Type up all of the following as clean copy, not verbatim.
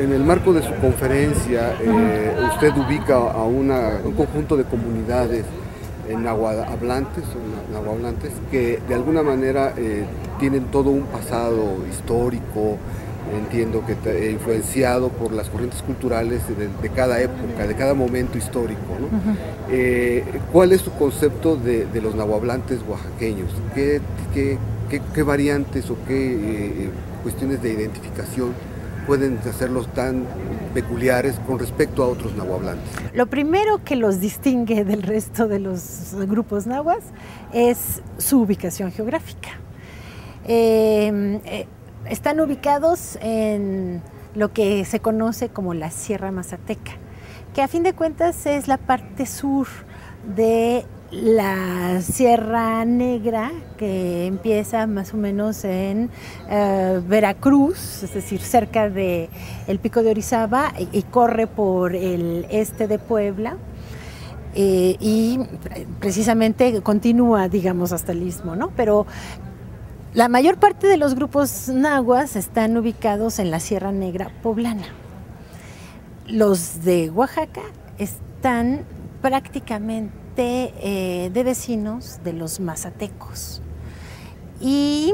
en el marco de su conferencia, usted ubica a un conjunto de comunidades nahuablantes que de alguna manera tienen todo un pasado histórico, entiendo que influenciado por las corrientes culturales de cada época, de cada momento histórico, ¿no? ¿Cuál es su concepto de los nahuablantes oaxaqueños? ¿Qué variantes o qué cuestiones de identificación pueden hacerlos tan peculiares con respecto a otros nahuablantes? Lo primero que los distingue del resto de los grupos nahuas es su ubicación geográfica. Están ubicados en lo que se conoce como la Sierra Mazateca, que a fin de cuentas es la parte sur de la Sierra Negra, que empieza más o menos en Veracruz, es decir, cerca del Pico de Orizaba, y corre por el este de Puebla, y precisamente continúa, digamos, hasta el Istmo, ¿no? Pero la mayor parte de los grupos nahuas están ubicados en la Sierra Negra poblana. Los de Oaxaca están prácticamente de vecinos de los mazatecos, y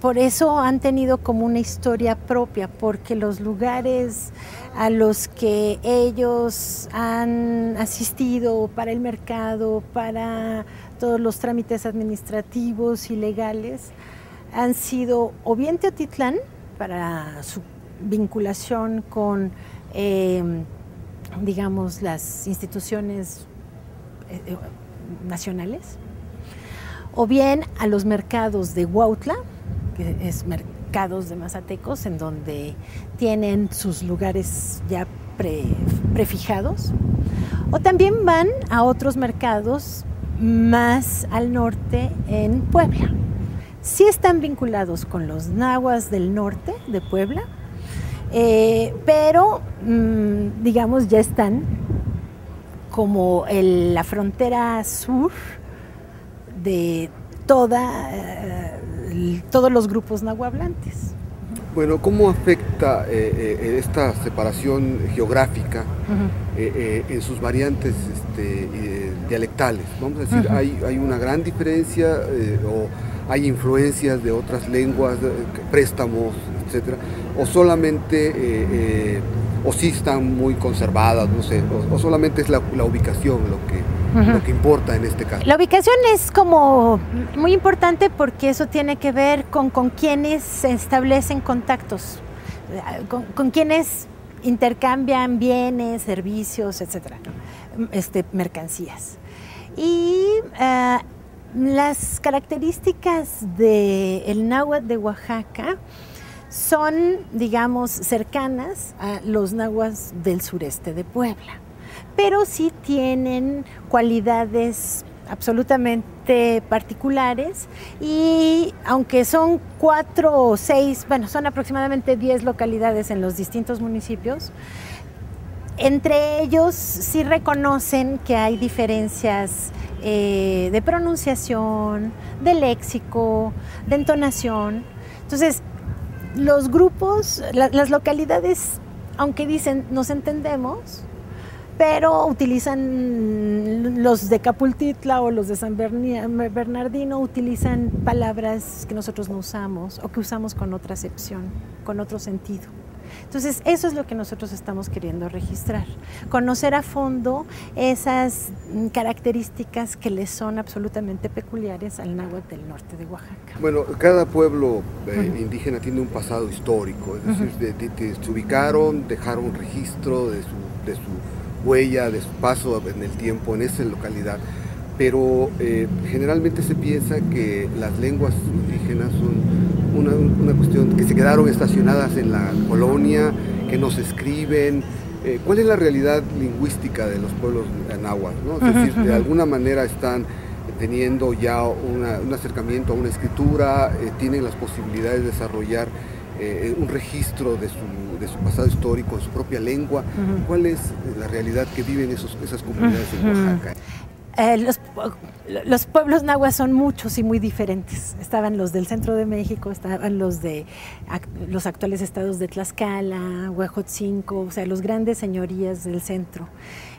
por eso han tenido como una historia propia, porque los lugares a los que ellos han asistido para el mercado, para todos los trámites administrativos y legales, han sido o bien Teotitlán, para su vinculación con, digamos, las instituciones nacionales, o bien a los mercados de Huautla, que es mercados de mazatecos, en donde tienen sus lugares ya prefijados, o también van a otros mercados más al norte en Puebla. Sí están vinculados con los nahuas del norte de Puebla, pero digamos ya están como la frontera sur de todos los grupos nahuablantes. Bueno, ¿cómo afecta esta separación geográfica en sus variantes dialectales? Vamos a decir, ¿hay una gran diferencia o hay influencias de otras lenguas, préstamos, etcétera? ¿O solamente, o sí están muy conservadas, no sé, o solamente es la ubicación lo que importa en este caso? La ubicación es como muy importante, porque eso tiene que ver con quienes se establecen contactos, con quienes intercambian bienes, servicios, etcétera, mercancías. Y las características del náhuatl de Oaxaca son, digamos, cercanas a los náhuatl del sureste de Puebla, pero sí tienen cualidades absolutamente particulares, y aunque son 4 o 6, bueno, son aproximadamente 10 localidades en los distintos municipios, entre ellos sí reconocen que hay diferencias de pronunciación, de léxico, de entonación. Entonces, los grupos, las localidades, aunque dicen nos entendemos, pero utilizan, los de Capultitla o los de San Bernardino utilizan palabras que nosotros no usamos, o que usamos con otra acepción, con otro sentido. Entonces, eso es lo que nosotros estamos queriendo registrar, conocer a fondo esas características que les son absolutamente peculiares al náhuatl del norte de Oaxaca. Bueno, cada pueblo indígena tiene un pasado histórico, es decir, se ubicaron, dejaron un registro de su huella, de su paso en el tiempo en esa localidad, pero generalmente se piensa que las lenguas indígenas son una cuestión que se quedaron estacionadas en la colonia, que no se escriben. ¿Cuál es la realidad lingüística de los pueblos náhuatl, ¿no? Es decir, de alguna manera están teniendo ya un acercamiento a una escritura, tienen las posibilidades de desarrollar un registro de su pasado histórico, de su propia lengua. ¿Cuál es la realidad que viven esas comunidades en Oaxaca? Los pueblos nahuas son muchos y muy diferentes. Estaban los del centro de México, estaban los de los actuales estados de Tlaxcala, Huejotzinco, o sea, los grandes señorías del centro.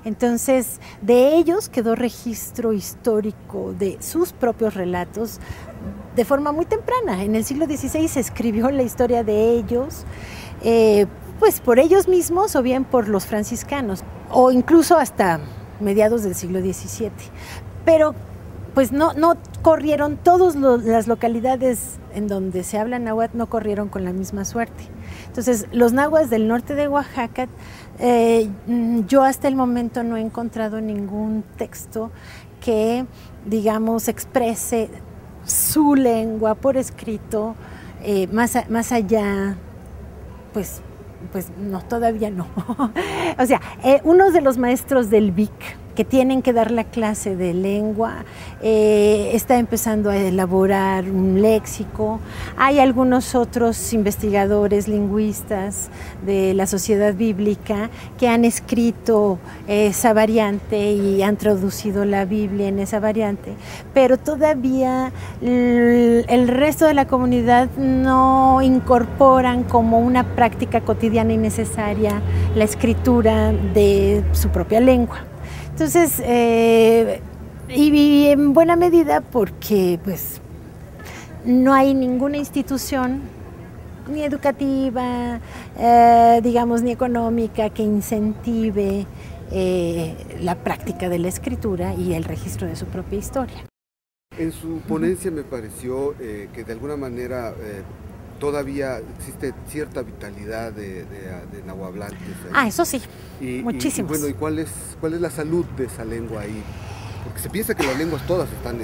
Entonces, de ellos quedó registro histórico de sus propios relatos de forma muy temprana. En el siglo XVI se escribió la historia de ellos, pues por ellos mismos o bien por los franciscanos, o incluso hasta mediados del siglo XVII. Pero pues no corrieron, todas las localidades en donde se habla náhuatl no corrieron con la misma suerte. Entonces, los nahuas del norte de Oaxaca, yo hasta el momento no he encontrado ningún texto que, digamos, exprese su lengua por escrito, más allá, pues no, todavía no. O sea, uno de los maestros del VIC que tienen que dar la clase de lengua está empezando a elaborar un léxico. Hay algunos otros investigadores lingüistas de la Sociedad Bíblica que han escrito esa variante y han traducido la Biblia en esa variante, pero todavía el resto de la comunidad no incorporan como una práctica cotidiana y necesaria la escritura de su propia lengua. Entonces, y en buena medida porque pues no hay ninguna institución ni educativa, digamos, ni económica que incentive la práctica de la escritura y el registro de su propia historia. En su ponencia me pareció que de alguna manera todavía existe cierta vitalidad de nahuablantes ahí. Eso sí, muchísimos. Y bueno, ¿y cuál es la salud de esa lengua ahí? Porque se piensa que las lenguas todas están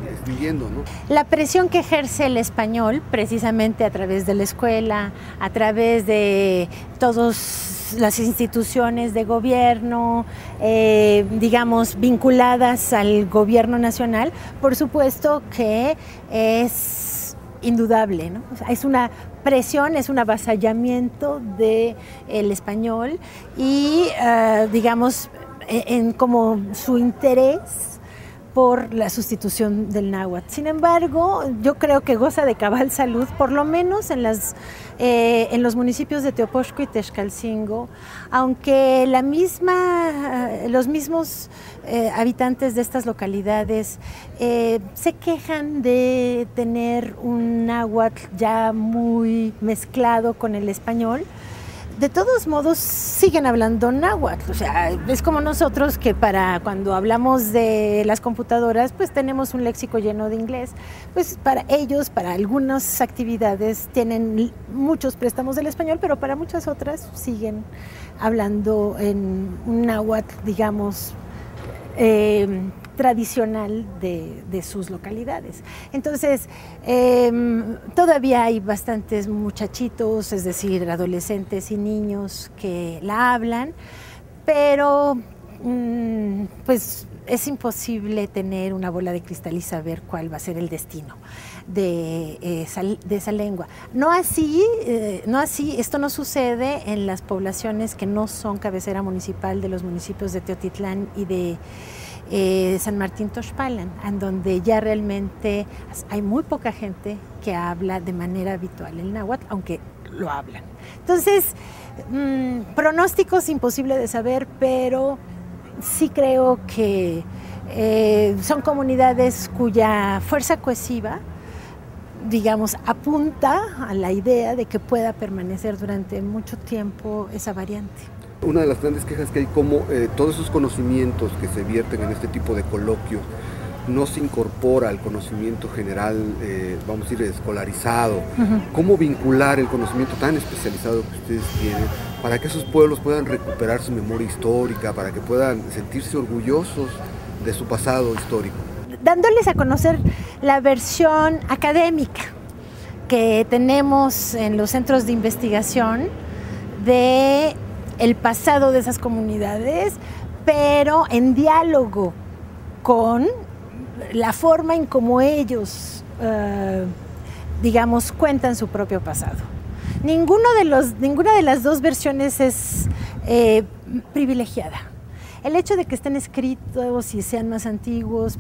extinguiendo, ¿no? La presión que ejerce el español, precisamente a través de la escuela, a través de todas las instituciones de gobierno, digamos, vinculadas al gobierno nacional, por supuesto que es indudable, ¿no? O sea, es una presión, es un avasallamiento del español y, digamos, en como su interés por la sustitución del náhuatl. Sin embargo, yo creo que goza de cabal salud, por lo menos en los municipios de Teopoxco y Texcalcingo, aunque los mismos habitantes de estas localidades se quejan de tener un náhuatl ya muy mezclado con el español. De todos modos siguen hablando náhuatl, o sea, es como nosotros que cuando hablamos de las computadoras, pues tenemos un léxico lleno de inglés, pues para ellos, para algunas actividades tienen muchos préstamos del español, pero para muchas otras siguen hablando en un náhuatl, digamos, tradicional de sus localidades. Entonces, todavía hay bastantes muchachitos, es decir, adolescentes y niños que la hablan, pero pues es imposible tener una bola de cristal y saber cuál va a ser el destino de esa lengua. No así, esto no sucede en las poblaciones que no son cabecera municipal de los municipios de Teotitlán y de San Martín Toxpalan, en donde ya realmente hay muy poca gente que habla de manera habitual el náhuatl, aunque lo hablan. Entonces, pronósticos imposible de saber, pero sí creo que son comunidades cuya fuerza cohesiva, digamos, apunta a la idea de que pueda permanecer durante mucho tiempo esa variante. Una de las grandes quejas que hay, como todos esos conocimientos que se vierten en este tipo de coloquios no se incorpora al conocimiento general, vamos a decir, escolarizado. ¿Cómo vincular el conocimiento tan especializado que ustedes tienen para que esos pueblos puedan recuperar su memoria histórica, para que puedan sentirse orgullosos de su pasado histórico? Dándoles a conocer la versión académica que tenemos en los centros de investigación de el pasado de esas comunidades, pero en diálogo con la forma en cómo ellos, digamos, cuentan su propio pasado. Ninguna de las dos versiones es privilegiada. el hecho de que estén escritos y sean más antiguos,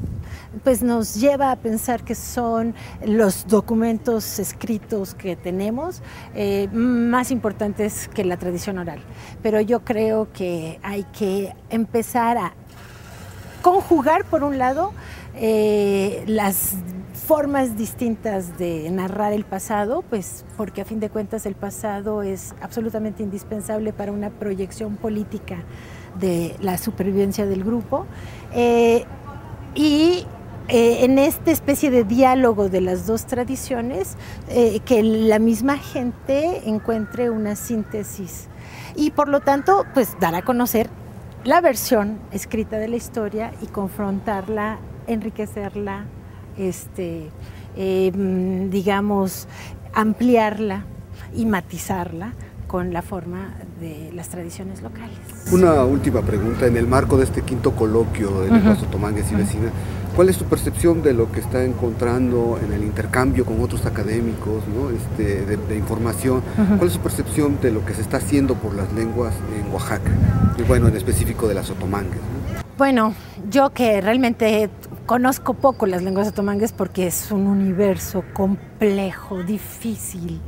pues nos lleva a pensar que son los documentos escritos que tenemos más importantes que la tradición oral. Pero yo creo que hay que empezar a conjugar, por un lado, las formas distintas de narrar el pasado, pues porque a fin de cuentas el pasado es absolutamente indispensable para una proyección política de la supervivencia del grupo, y en esta especie de diálogo de las dos tradiciones, que la misma gente encuentre una síntesis y por lo tanto pues dar a conocer la versión escrita de la historia y confrontarla, enriquecerla, digamos, ampliarla y matizarla con la forma de las tradiciones locales. Una última pregunta, en el marco de este quinto coloquio de lenguas otomangues y vecinas, ¿cuál es tu percepción de lo que está encontrando en el intercambio con otros académicos, ¿no? de información? ¿Cuál es tu percepción de lo que se está haciendo por las lenguas en Oaxaca? Y bueno, en específico de las otomangues, ¿no? Bueno, yo que realmente conozco poco las lenguas otomangues porque es un universo complejo, difícil.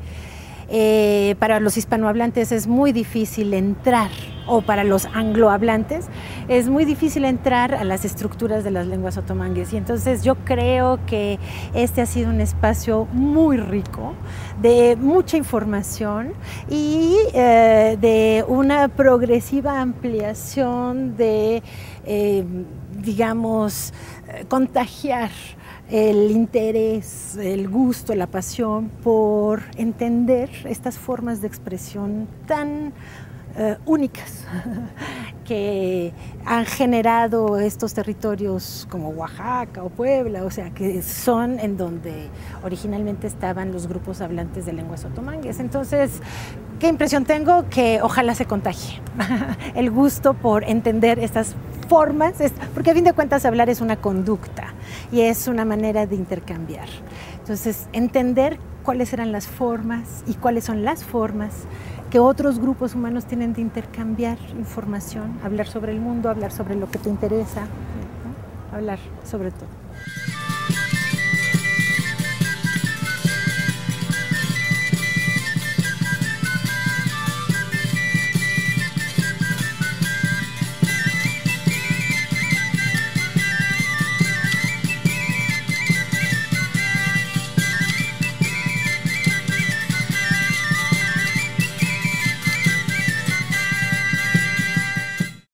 Para los hispanohablantes es muy difícil entrar, o para los anglohablantes es muy difícil entrar a las estructuras de las lenguas otomangues. Y entonces yo creo que este ha sido un espacio muy rico, de mucha información y de una progresiva ampliación de, digamos, contagiar el interés, el gusto, la pasión por entender estas formas de expresión tan únicas que han generado estos territorios como Oaxaca o Puebla, o sea, que son en donde originalmente estaban los grupos hablantes de lenguas otomangues. Entonces, ¿qué impresión tengo? Que ojalá se contagie el gusto por entender estas formas, porque a fin de cuentas hablar es una conducta y es una manera de intercambiar. Entonces, entender cuáles eran las formas y cuáles son las formas que otros grupos humanos tienen de intercambiar información, hablar sobre el mundo, hablar sobre lo que te interesa, ¿no? Hablar sobre todo.